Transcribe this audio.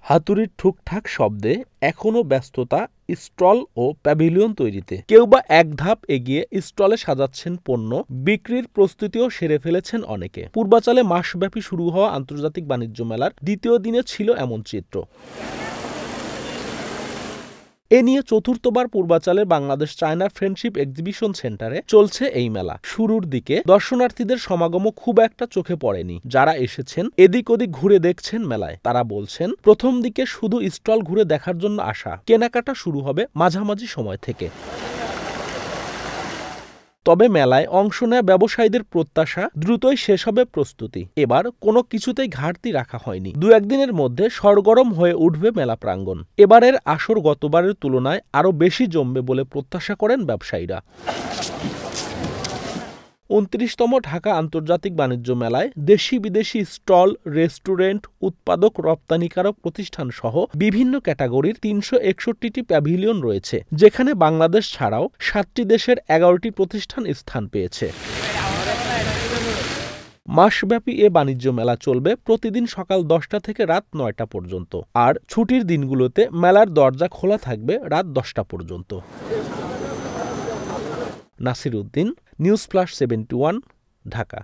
হাতুড়ির ঠুকঠাক শব্দে এখনও ব্যস্ততা স্টল ও প্যাভিলিয়ন তৈরিতে। কেউ বা এক ধাপ এগিয়ে স্টলে সাজাচ্ছেন পণ্য, বিক্রির প্রস্তুতিও সেরে ফেলেছেন অনেকে। পূর্বাচলে মাসব্যাপী শুরু হওয়া আন্তর্জাতিক বাণিজ্য মেলার দ্বিতীয় দিনে ছিল এমন চিত্র। এ নিয়ে চতুর্থবার পূর্বাচলের বাংলাদেশ চায়না ফ্রেন্ডশিপ এক্সিবিশন সেন্টারে চলছে এই মেলা। শুরুর দিকে দর্শনার্থীদের সমাগমও খুব একটা চোখে পড়েনি। যারা এসেছেন এদিক ওদিক ঘুরে দেখছেন মেলায়, তারা বলছেন প্রথম দিকে শুধু স্টল ঘুরে দেখার জন্য আসা, কেনাকাটা শুরু হবে মাঝামাঝি সময় থেকে। তবে মেলায় অংশ নেয়া ব্যবসায়ীদের প্রত্যাশা দ্রুতই শেষ হবে প্রস্তুতি। এবার কোনো কিছুতেই ঘাটতি রাখা হয়নি। দু একদিনের মধ্যে সরগরম হয়ে উঠবে মেলা প্রাঙ্গণ। এবারের আসর গতবারের তুলনায় আরও বেশি জমবে বলে প্রত্যাশা করেন ব্যবসায়ীরা। ২৯তম ঢাকা আন্তর্জাতিক বাণিজ্য মেলায় দেশি বিদেশি স্টল, রেস্টুরেন্ট, উৎপাদক রপ্তানিকারক প্রতিষ্ঠান সহ বিভিন্ন ক্যাটাগরির ৩৬১টি প্যাভিলিয়ন রয়েছে, যেখানে বাংলাদেশ ছাড়াও ৭টি দেশের ১১টি প্রতিষ্ঠান স্থান পেয়েছে। মাসব্যাপী এ বাণিজ্য মেলা চলবে প্রতিদিন সকাল ১০টা থেকে রাত ৯টা পর্যন্ত। আর ছুটির দিনগুলোতে মেলার দরজা খোলা থাকবে রাত ১০টা পর্যন্ত। Nasir Uddin, news plus ৭১, Dhaka.